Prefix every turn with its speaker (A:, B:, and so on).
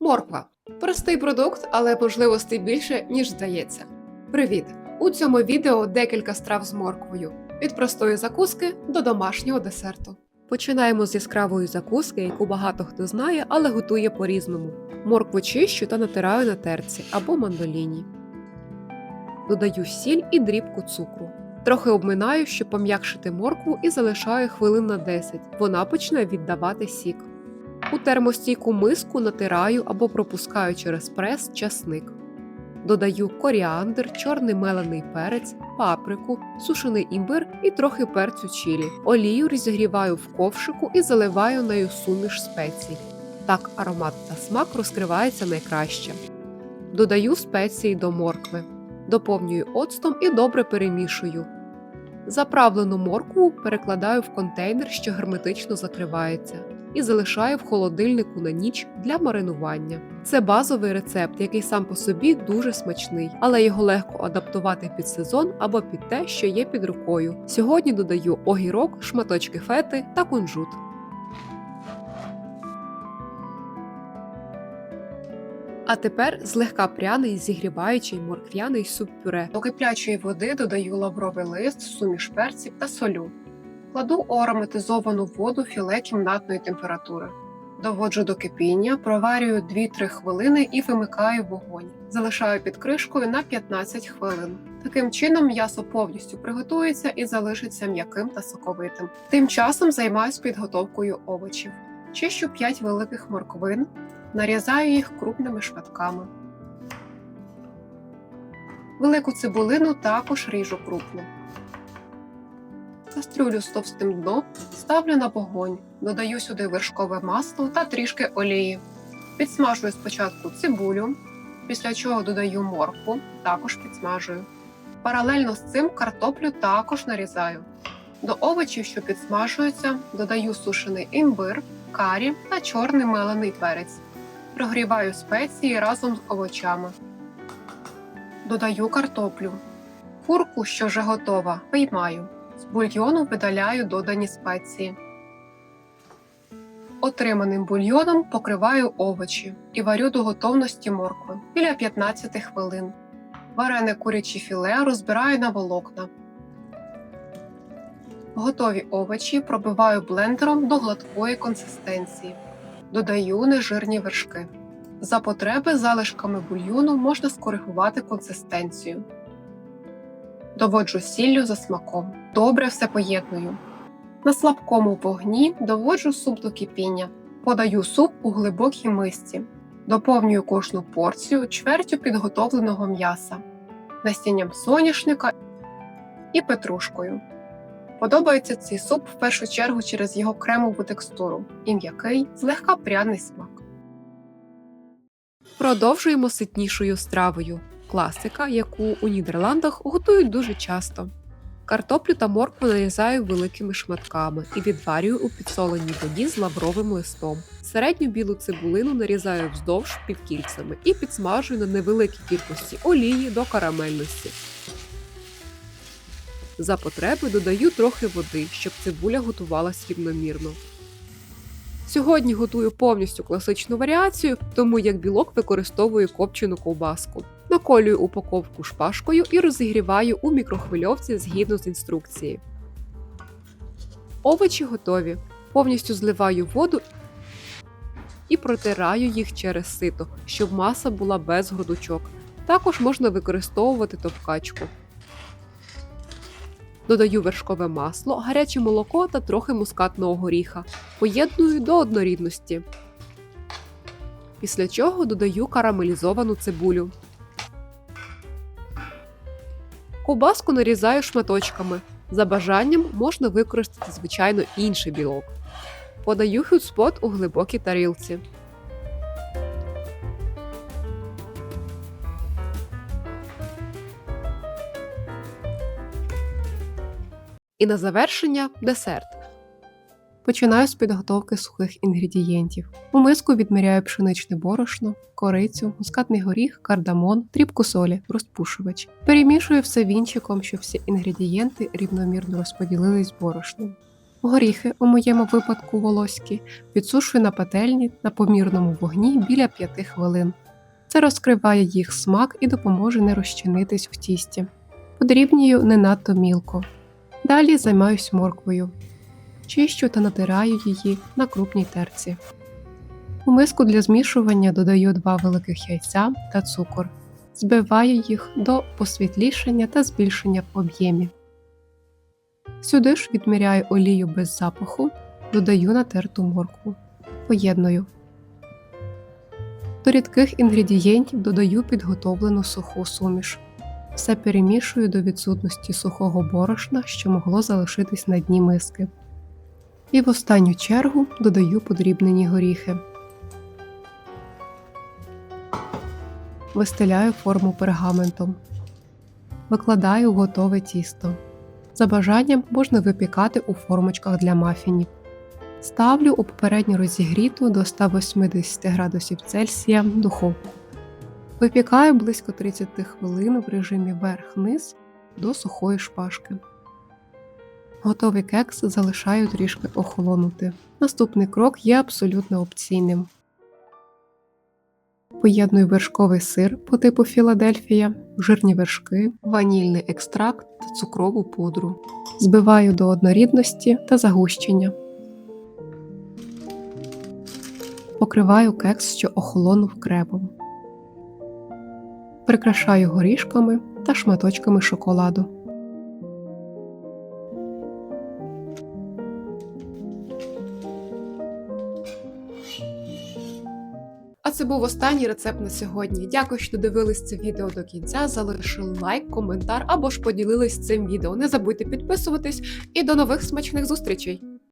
A: Морква. Простий продукт, але можливостей більше, ніж здається. Привіт! У цьому відео декілька страв з морквою. Від простої закуски до домашнього десерту. Починаємо з яскравої закуски, яку багато хто знає, але готує по-різному. Моркву чищу та натираю на терці або мандоліні. Додаю сіль і дрібку цукру. Трохи обминаю, щоб пом'якшити моркву, і залишаю хвилин на 10. Вона почне віддавати сік. У термостійку миску натираю або пропускаю через прес часник. Додаю коріандр, чорний мелений перець, паприку, сушений імбир і трохи перцю чилі. Олію розігріваю в ковшику і заливаю нею суміш спецій. Так аромат та смак розкривається найкраще. Додаю спеції до моркви. Доповнюю оцтом і добре перемішую. Заправлену моркву перекладаю в контейнер, що герметично закривається, і залишаю в холодильнику на ніч для маринування. Це базовий рецепт, який сам по собі дуже смачний, але його легко адаптувати під сезон або під те, що є під рукою. Сьогодні додаю огірок, шматочки фети та кунжут. А тепер злегка пряний зігріваючий морквяний суп-пюре. До киплячої води додаю лавровий лист, суміш перців та солю. Кладу у ароматизовану воду філе кімнатної температури. Доводжу до кипіння, проварюю 2-3 хвилини і вимикаю вогонь. Залишаю під кришкою на 15 хвилин. Таким чином м'ясо повністю приготується і залишиться м'яким та соковитим. Тим часом займаюсь підготовкою овочів. Чищу 5 великих морквин, нарізаю їх крупними шматками. Велику цибулину також ріжу крупно. Кастрюлю з товстим дном ставлю на вогонь, додаю сюди вершкове масло та трішки олії. Підсмажую спочатку цибулю, після чого додаю моркву, також підсмажую. Паралельно з цим картоплю також нарізаю. До овочів, що підсмажуються, додаю сушений імбир, карі та чорний мелений перець. Прогріваю спеції разом з овочами. Додаю картоплю. Курку, що вже готова, виймаю. З бульйону видаляю додані спеції. Отриманим бульйоном покриваю овочі і варю до готовності моркви біля 15 хвилин. Варене куряче філе розбираю на волокна. Готові овочі пробиваю блендером до гладкої консистенції. Додаю нежирні вершки. За потреби залишками бульйону можна скоригувати консистенцію. Доводжу сіллю за смаком. Добре все поєдную. На слабкому вогні доводжу суп до кипіння. Подаю суп у глибокій мисці. Доповнюю кожну порцію чвертю підготовленого м'яса, насінням соняшника і петрушкою. Подобається цей суп в першу чергу через його кремову текстуру і м'який, злегка пряний смак. Продовжуємо ситнішою стравою. Класика, яку у Нідерландах готують дуже часто. Картоплю та моркву нарізаю великими шматками і відварюю у підсоленій воді з лавровим листом. Середню білу цибулину нарізаю вздовж півкільцями і підсмажую на невеликій кількості олії до карамельності. За потреби додаю трохи води, щоб цибуля готувалась рівномірно. Сьогодні готую повністю класичну варіацію, тому як білок використовую копчену ковбаску. Наколюю упаковку шпажкою і розігріваю у мікрохвильовці згідно з інструкції. Овочі готові. Повністю зливаю воду і протираю їх через сито, щоб маса була без грудочок. Також можна використовувати товкачку. Додаю вершкове масло, гаряче молоко та трохи мускатного горіха. Поєдную до однорідності. Після чого додаю карамелізовану цибулю. Ковбаску нарізаю шматочками. За бажанням можна використати, звичайно, інший білок. Подаю хютспот у глибокій тарілці. І на завершення – десерт. Починаю з підготовки сухих інгредієнтів. У миску відміряю пшеничне борошно, корицю, мускатний горіх, кардамон, дрібку солі, розпушувач. Перемішую все вінчиком, щоб всі інгредієнти рівномірно розподілились з борошном. Горіхи, у моєму випадку волоські, підсушую на пательні на помірному вогні біля 5 хвилин. Це розкриває їх смак і допоможе не розчинитись в тісті. Подрібнюю не надто мілко. Далі займаюсь морквою. Чищу та натираю її на крупній терці. У миску для змішування додаю 2 великих яйця та цукор. Збиваю їх до посвітлішання та збільшення в об'ємі. Сюди ж відміряю олію без запаху, додаю натерту моркву. Поєдную. До рідких інгредієнтів додаю підготовлену суху суміш. Все перемішую до відсутності сухого борошна, що могло залишитись на дні миски. І в останню чергу додаю подрібнені горіхи. Вистеляю форму пергаментом. Викладаю готове тісто. За бажанням можна випікати у формочках для мафінів. Ставлю у попередньо розігріту до 180 градусів Цельсія духовку. Випікаю близько 30 хвилин в режимі верх-низ до сухої шпажки. Готовий кекс залишаю трішки охолонути. Наступний крок є абсолютно опційним. Поєдную вершковий сир по типу Філадельфія, жирні вершки, ванільний екстракт та цукрову пудру. Збиваю до однорідності та загущення. Покриваю кекс, що охолонув кремом. Прикрашаю горішками та шматочками шоколаду. А це був останній рецепт на сьогодні. Дякую, що додивились це відео до кінця, залишили лайк, коментар або ж поділились цим відео. Не забудьте підписуватись і до нових смачних зустрічей!